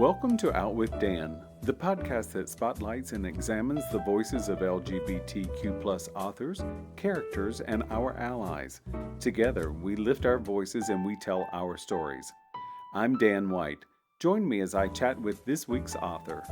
Welcome to Out with Dan, the podcast that spotlights and examines the voices of LGBTQ+ authors, characters, and our allies. Together, we lift our voices and we tell our stories. I'm Dan White. Join me as I chat with this week's author.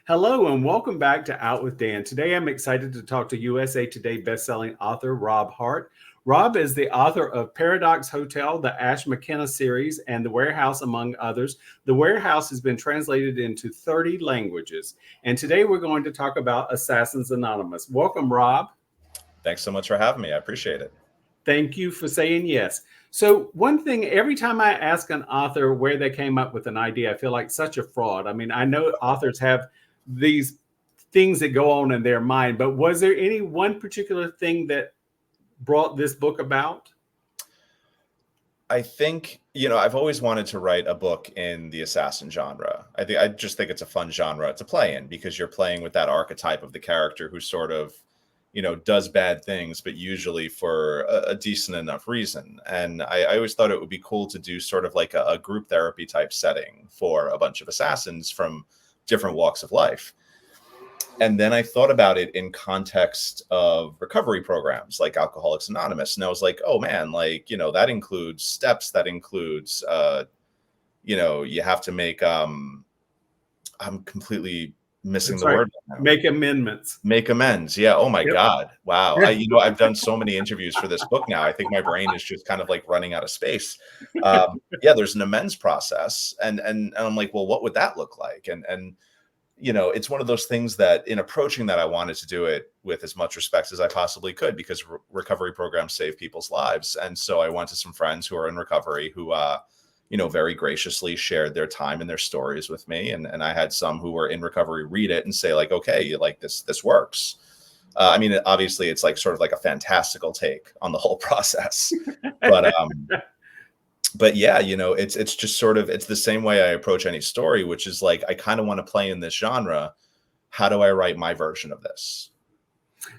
Hello and welcome back to Out with Dan. Today I'm excited to talk to USA Today bestselling author Rob Hart. Rob is the author of Paradox Hotel, the Ash McKenna series, and The Warehouse, among others. The Warehouse has been translated into 30 languages. And today we're going to talk about Assassins Anonymous. Welcome, Rob. Thanks so much for having me. I appreciate it. Thank you for saying yes. So one thing, every time I ask an author where they came up with an idea, I feel like such a fraud. I mean, I know authors have these things that go on in their mind, but was there any one particular thing that brought this book about? I think, I've always wanted to write a book in the assassin genre. I just think it's a fun genre to play in because you're playing with that archetype of the character who sort of, does bad things, but usually for a decent enough reason. And I always thought it would be cool to do sort of like a group therapy type setting for a bunch of assassins from different walks of life. And then I thought about it in context of recovery programs like Alcoholics Anonymous. And I was like, oh man, that includes steps, that includes, you have to make, I'm completely missing the word. Make amendments. Make amends. Yeah. Oh my God. Wow. I've done so many interviews for this book now. I think my brain is just kind of like running out of space. There's an amends process. And I'm like, well, what would that look like? And it's one of those things that in approaching that, I wanted to do it with as much respect as I possibly could because recovery programs save people's lives. And so I went to some friends who are in recovery who, very graciously shared their time and their stories with me. And I had some who were in recovery read it and say like, okay, like this works. Obviously it's like sort of like a fantastical take on the whole process, but yeah, it's just sort of, it's the same way I approach any story, which is like, I kind of want to play in this genre. How do I write my version of this?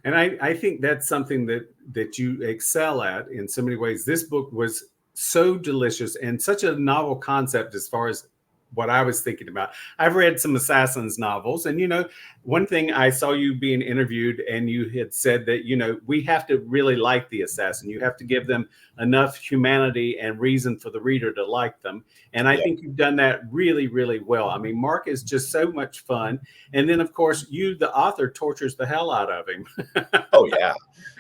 And I think that's something that you excel at in so many ways. This book was so delicious and such a novel concept as far as what I was thinking about. I've read some Assassins novels, and one thing I saw you being interviewed, and you had said that we have to really like the assassin. You have to give them enough humanity and reason for the reader to like them. And I think you've done that really, really well. I mean, Mark is just so much fun, and then of course you, the author, tortures the hell out of him. Oh yeah.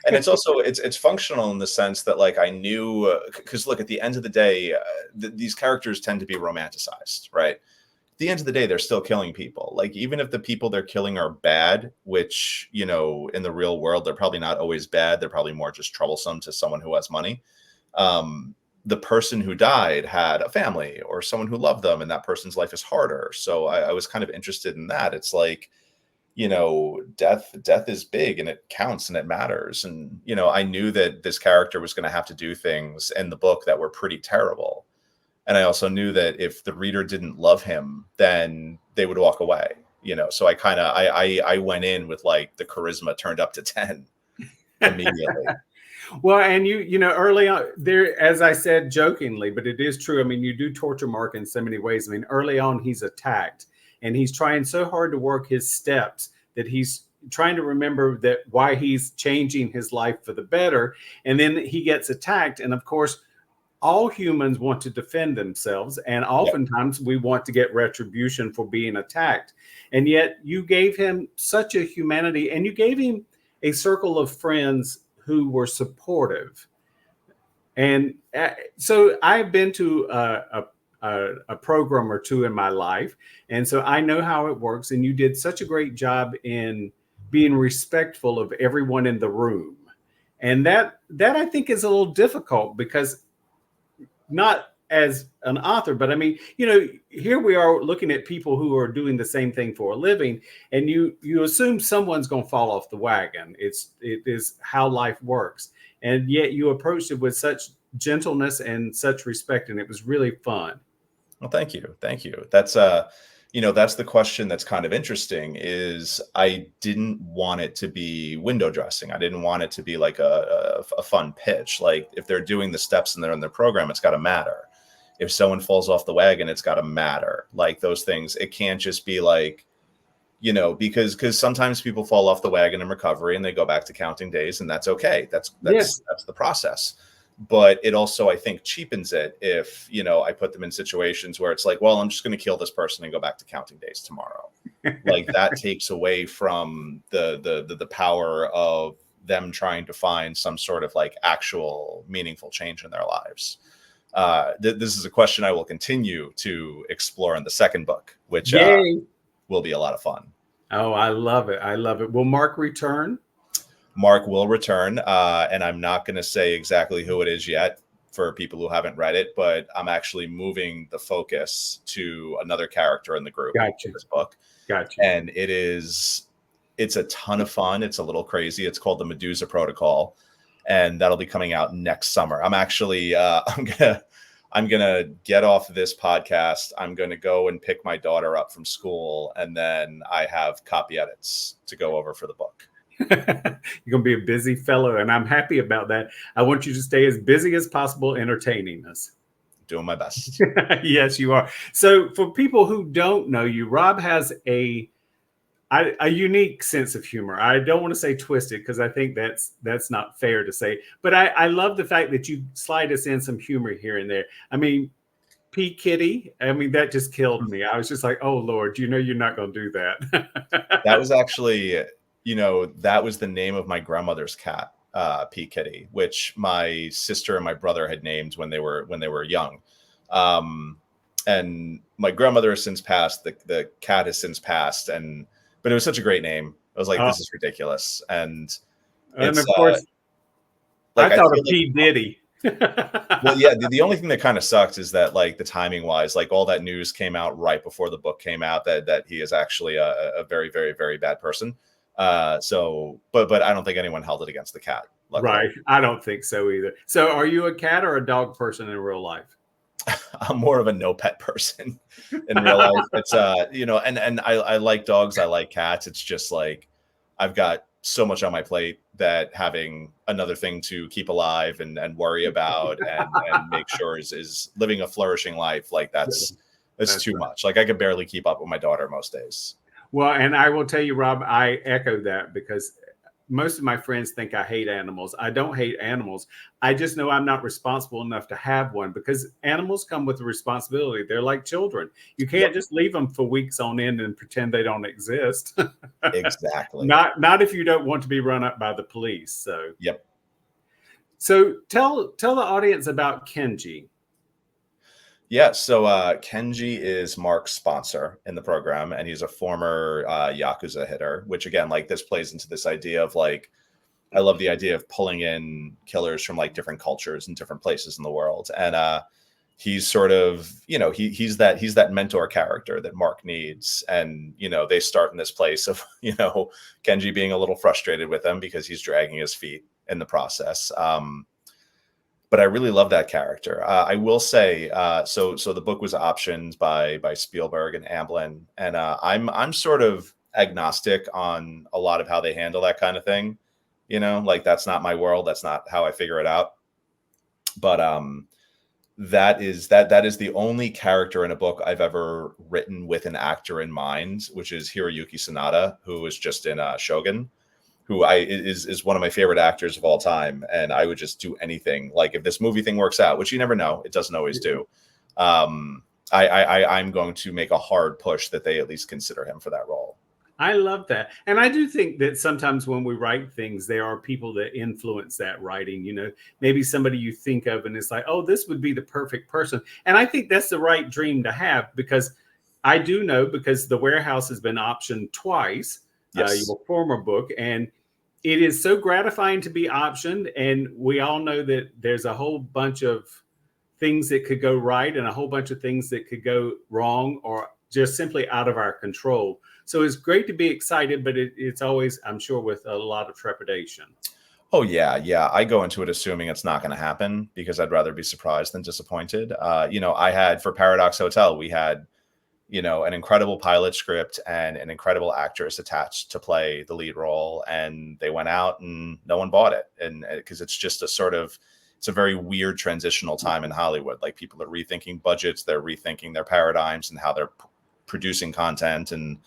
And it's also, it's functional in the sense that like I knew, because look, at the end of the day, these characters tend to be romanticized, right? At the end of the day, they're still killing people. Like even if the people they're killing are bad, which, in the real world, they're probably not always bad. They're probably more just troublesome to someone who has money. The person who died had a family or someone who loved them, and that person's life is harder. So I was kind of interested in that. It's like, death is big and it counts and it matters. And, I knew that this character was going to have to do things in the book that were pretty terrible. And I also knew that if the reader didn't love him, then they would walk away, so I went in with like the charisma turned up to 10 immediately. Well, and early on there, as I said jokingly, but it is true. I mean, you do torture Mark in so many ways. I mean, early on he's attacked. And he's trying so hard to work his steps that he's trying to remember that why he's changing his life for the better. And then he gets attacked. And of course, all humans want to defend themselves. And oftentimes we want to get retribution for being attacked. And yet you gave him such a humanity, and you gave him a circle of friends who were supportive. And so I've been to a program or two in my life. And so I know how it works. And you did such a great job in being respectful of everyone in the room. And that I think is a little difficult because not as an author, but I mean, here we are looking at people who are doing the same thing for a living, and you assume someone's going to fall off the wagon. It is how life works. And yet you approached it with such gentleness and such respect. And it was really fun. Well, thank you. That's, that's the question that's kind of interesting. Is I didn't want it to be window dressing. I didn't want it to be like a fun pitch. Like if they're doing the steps and they're in their program, it's got to matter. If someone falls off the wagon, it's got to matter. Like those things, it can't just be like, because sometimes people fall off the wagon in recovery and they go back to counting days, and that's okay. That's the process. But it also, I think, cheapens it if, I put them in situations where it's like, well, I'm just going to kill this person and go back to counting days tomorrow. Like that takes away from the power of them trying to find some sort of like actual meaningful change in their lives. This is a question I will continue to explore in the second book, which will be a lot of fun. Oh, I love it. I love it. Will Mark return? Mark will return, and I'm not going to say exactly who it is yet for people who haven't read it, but I'm actually moving the focus to another character in the group in this book. Gotcha. And it's a ton of fun. It's a little crazy. It's called the Medusa Protocol, and that'll be coming out next summer. I'm actually I'm gonna get off this podcast. I'm gonna go and pick my daughter up from school, and then I have copy edits to go over for the book. You're going to be a busy fellow, and I'm happy about that. I want you to stay as busy as possible entertaining us. Doing my best. Yes, you are. So for people who don't know you, Rob has a unique sense of humor. I don't want to say twisted because I think that's not fair to say, but I love the fact that you slide us in some humor here and there. I mean, P. Kitty, that just killed me. I was just like, oh, Lord, you're not going to do that. That was actually... that was the name of my grandmother's cat, P. Kitty, which my sister and my brother had named when they were young. And my grandmother has since passed. The cat has since passed, but it was such a great name. I was like, this is ridiculous. And of course, I thought of P. Diddy. Well, yeah, the only thing that kind of sucks is that like the timing wise, like all that news came out right before the book came out that he is actually a very, very, very bad person. But I don't think anyone held it against the cat. Luckily. Right. I don't think so either. So are you a cat or a dog person in real life? I'm more of a no pet person in real life. It's, and I like dogs. I like cats. It's just like, I've got so much on my plate that having another thing to keep alive and worry about and make sure is living a flourishing life. Like that's too much. Like I could barely keep up with my daughter most days. Well, and I will tell you, Rob, I echo that because most of my friends think I hate animals. I don't hate animals. I just know I'm not responsible enough to have one because animals come with a responsibility. They're like children. You can't just leave them for weeks on end and pretend they don't exist. Exactly. Not if you don't want to be run up by the police. So, yep. So tell the audience about Kenji. Yeah, so Kenji is Mark's sponsor in the program, and he's a former Yakuza hitter, which again, like this plays into this idea of like, I love the idea of pulling in killers from like different cultures and different places in the world. And he's sort of, he's that mentor character that Mark needs. And, they start in this place of, Kenji being a little frustrated with him because he's dragging his feet in the process. But I really love that character. I will say, so the book was optioned by Spielberg and Amblin, and I'm sort of agnostic on a lot of how they handle that kind of thing. Like that's not my world. That's not how I figure it out. But that is the only character in a book I've ever written with an actor in mind, which is Hiroyuki Sanada, who was just in Shogun. Who is one of my favorite actors of all time. And I would just do anything. Like if this movie thing works out, which you never know, it doesn't always do. I'm going to make a hard push that they at least consider him for that role. I love that. And I do think that sometimes when we write things, there are people that influence that writing, maybe somebody you think of and it's like, oh, this would be the perfect person. And I think that's the right dream to have because I do know because The Warehouse has been optioned twice. Yes. Your former book, and it is so gratifying to be optioned. And we all know that there's a whole bunch of things that could go right and a whole bunch of things that could go wrong or just simply out of our control. So it's great to be excited, but it's always, I'm sure, with a lot of trepidation. Oh, yeah. Yeah. I go into it assuming it's not going to happen because I'd rather be surprised than disappointed. I had for Paradox Hotel, we had you know, an incredible pilot script and an incredible actress attached to play the lead role. And they went out and no one bought it. And because it's just a sort of, it's a very weird transitional time in Hollywood. Like people are rethinking budgets, they're rethinking their paradigms and how they're producing content. And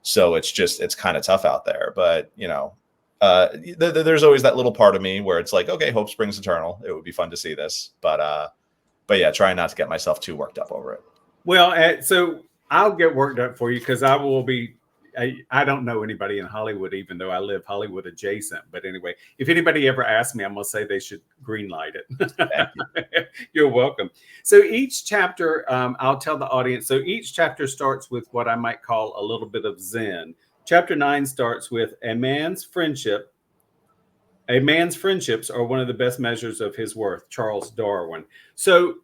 so it's just, it's kind of tough out there. But, you know, there's always that little part of me where it's like, okay, hope springs eternal. It would be fun to see this. But yeah, trying not to get myself too worked up over it. Well, so I'll get worked up for you because I will be. I don't know anybody in Hollywood, even though I live Hollywood adjacent. But anyway, if anybody ever asks me, I'm going to say they should greenlight it. You're welcome. So each chapter, I'll tell the audience. So each chapter starts with what I might call a little bit of Zen. Chapter 9 starts with a man's friendships are one of the best measures of his worth, Charles Darwin. So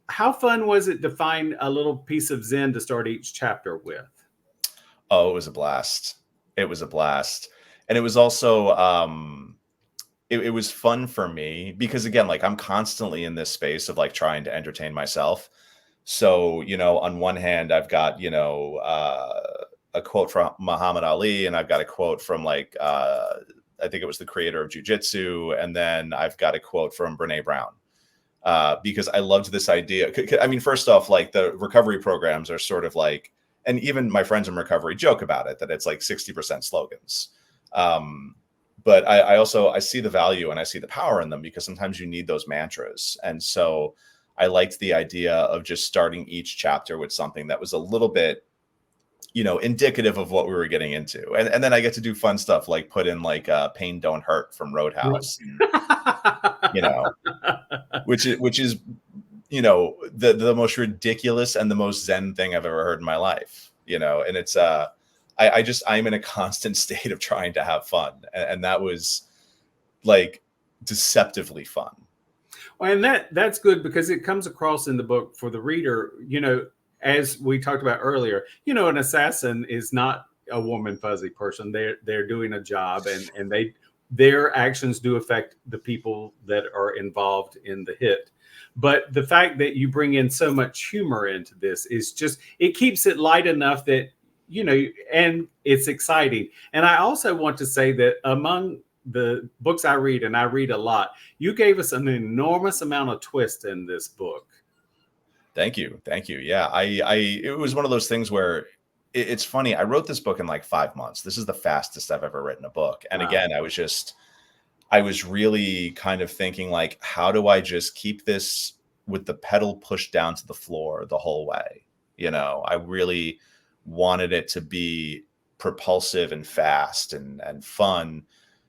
how fun was it to find a little piece of Zen to start each chapter with? Oh, it was a blast. It was a blast. And it was also, it was fun for me because again, like I'm constantly in this space of like trying to entertain myself. So, you know, on one hand, I've got, you know, a quote from Muhammad Ali, and I've got a quote from like, I think it was the creator of jujitsu. And then I've got a quote from Brene Brown. Because I loved this idea. I mean, first off, like the recovery programs are sort of like, and even my friends in recovery joke about it, that it's like 60% slogans. But I see the value and I see the power in them because sometimes you need those mantras. And so I liked the idea of just starting each chapter with something that was a little bit, you know, indicative of what we were getting into. And then I get to do fun stuff like put in like Pain Don't Hurt from Roadhouse, you know, which is, you know, the most ridiculous and the most Zen thing I've ever heard in my life, you know, and it's, I'm in a constant state of trying to have fun. And that was like deceptively fun. Well, and that's good because it comes across in the book for the reader, you know, as we talked about earlier, you know, an assassin is not a warm and fuzzy person. They're doing a job and their actions do affect the people that are involved in the hit. But the fact that you bring in so much humor into this is just, it keeps it light enough that, you know, and it's exciting. And I also want to say that among the books I read, and I read a lot, you gave us an enormous amount of twist in this book. Thank you. Thank you. Yeah. It was one of those things where it's funny. I wrote this book in like 5 months. This is the fastest I've ever written a book. And Wow. Again, I was really kind of thinking like, how do I just keep this with the pedal pushed down to the floor the whole way? You know, I really wanted it to be propulsive and fast and fun,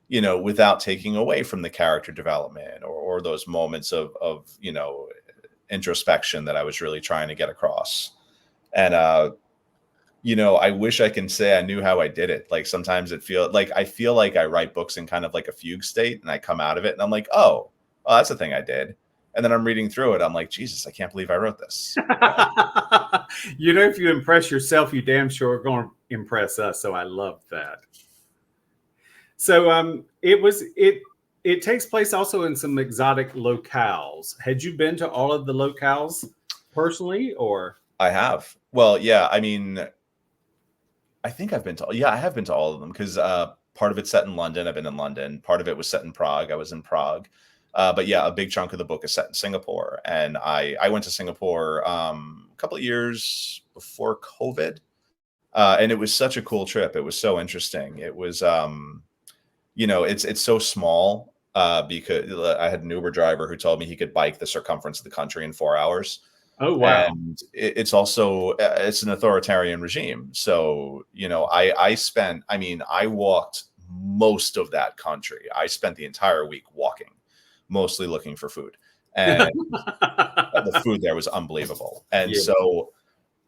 you know, without taking away from the character development or those moments of, you know, introspection that I was really trying to get across. And, you know, I wish I can say I knew how I did it. Like sometimes I feel like I write books in kind of like a fugue state and I come out of it and I'm like, oh, well, that's a thing I did. And then I'm reading through it. I'm like, Jesus, I can't believe I wrote this. You know, if you impress yourself, you damn sure are going to impress us. So I love that. So it takes place also in some exotic locales. Had you been to all of the locales personally, or? I have. Well, yeah. I mean, I think I have been to all of them because part of it's set in London. I've been in London. Part of it was set in Prague. I was in Prague. But yeah, a big chunk of the book is set in Singapore. And I went to Singapore a couple of years before COVID. And it was such a cool trip. It was so interesting. It was, you know, it's so small because I had an Uber driver who told me he could bike the circumference of the country in 4 hours. Oh, wow. And it's also, it's an authoritarian regime. So, you know, I walked most of that country. I spent the entire week walking, mostly looking for food. And the food there was unbelievable. And Yeah. so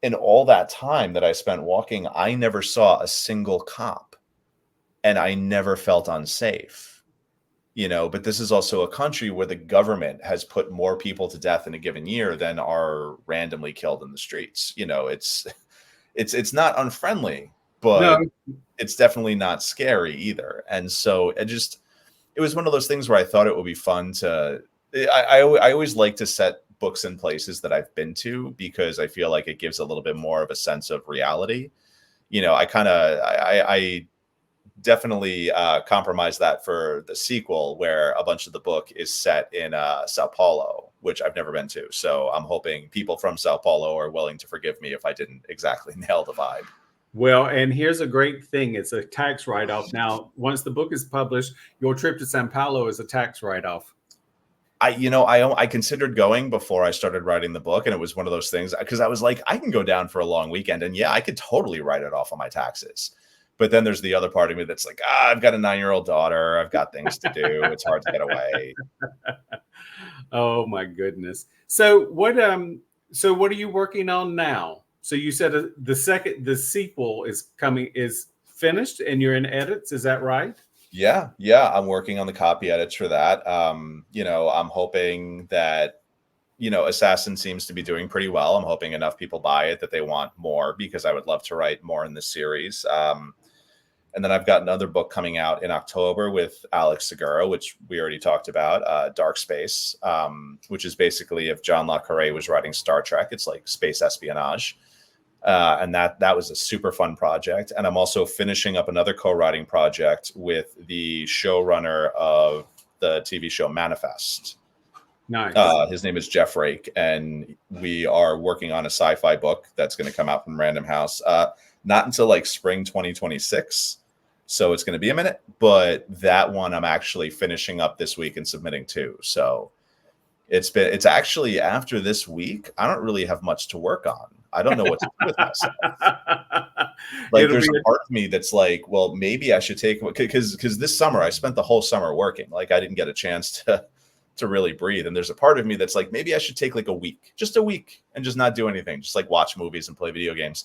in all that time that I spent walking, I never saw a single cop and I never felt unsafe. You know, but this is also a country where the government has put more people to death in a given year than are randomly killed in the streets. You know, it's not unfriendly, but it's definitely not scary either. And so it was one of those things where I thought it would be fun to, I always like to set books in places that I've been to, because I feel like it gives a little bit more of a sense of reality. I definitely compromise that for the sequel, where a bunch of the book is set in Sao Paulo, which I've never been to. So I'm hoping people from Sao Paulo are willing to forgive me if I didn't exactly nail the vibe. Well, and here's a great thing. It's a tax write-off. Now, once the book is published, your trip to Sao Paulo is a tax write-off. I considered going before I started writing the book, and it was one of those things, because I was like, I can go down for a long weekend, and yeah, I could totally write it off on my taxes. But then there's the other part of me that's like, I've got a 9-year-old daughter. I've got things to do. It's hard to get away. Oh my goodness. So what are you working on now? So you said the sequel is finished and you're in edits. Is that right? Yeah. I'm working on the copy edits for that. I'm hoping that, Assassin seems to be doing pretty well. I'm hoping enough people buy it that they want more, because I would love to write more in this series. And then I've got another book coming out in October with Alex Segura, which we already talked about, Dark Space, which is basically if John Le Carré was writing Star Trek. It's like space espionage. And that was a super fun project. And I'm also finishing up another co-writing project with the showrunner of the TV show Manifest. Nice. His name is Jeff Rake, and we are working on a sci-fi book that's going to come out from Random House not until like spring 2026. So it's going to be a minute, but that one I'm actually finishing up this week and submitting to. So it's actually, after this week, I don't really have much to work on. I don't know what to do with myself. Like, there's a part of me that's like, well, maybe I should take, because this summer I spent the whole summer working. Like, I didn't get a chance to really breathe. And there's a part of me that's like, maybe I should take like a week, just a week, and just not do anything, just like watch movies and play video games.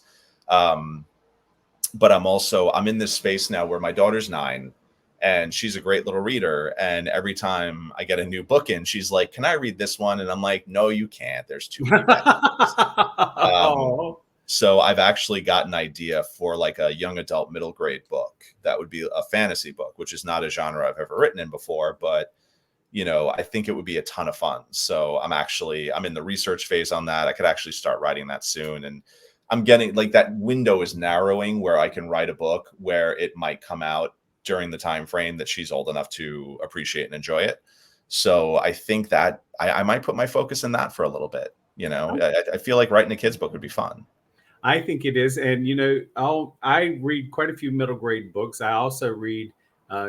But I'm in this space now where my daughter's 9 and she's a great little reader. And every time I get a new book in, she's like, can I read this one? And I'm like, no, you can't. There's too many So I've actually got an idea for like a young adult middle grade book that would be a fantasy book, which is not a genre I've ever written in before, but I think it would be a ton of fun. So I'm in the research phase on that. I could actually start writing that soon. And I'm getting like that window is narrowing where I can write a book where it might come out during the time frame that she's old enough to appreciate and enjoy it. So I think that I might put my focus in that for a little bit. I feel like writing a kid's book would be fun. I think it is. And, I read quite a few middle grade books. I also read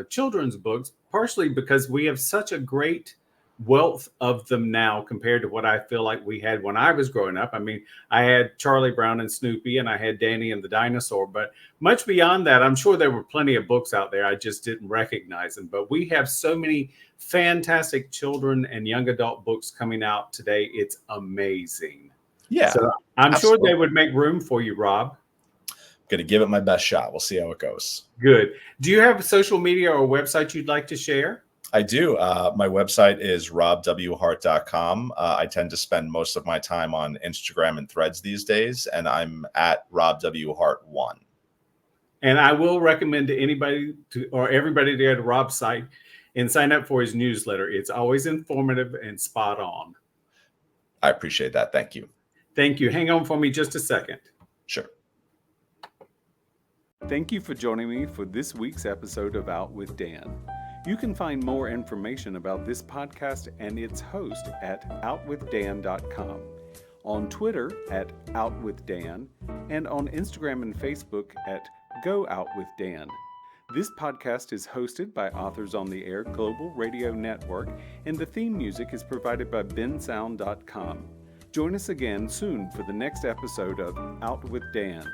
children's books, partially because we have such a great wealth of them now compared to what I feel like we had when I was growing up. I mean, I had Charlie Brown and Snoopy, and I had Danny and the Dinosaur, but much beyond that, I'm sure there were plenty of books out there. I just didn't recognize them. But we have so many fantastic children and young adult books coming out today. It's amazing. Yeah. So I'm sure they would make room for you, Rob. Going to give it my best shot. We'll see how it goes. Good. Do you have social media or website you'd like to share? I do. My website is robwhart.com. I tend to spend most of my time on Instagram and Threads these days, and I'm at robwhart1. And I will recommend to anybody or everybody to go to Rob's site and sign up for his newsletter. It's always informative and spot on. I appreciate that. Thank you. Thank you. Hang on for me just a second. Sure. Thank you for joining me for this week's episode of Out with Dan. You can find more information about this podcast and its host at OutWithDan.com, on Twitter at OutWithDan, and on Instagram and Facebook at GoOutWithDan. This podcast is hosted by Authors on the Air Global Radio Network, and the theme music is provided by bensound.com. Join us again soon for the next episode of Out with Dan.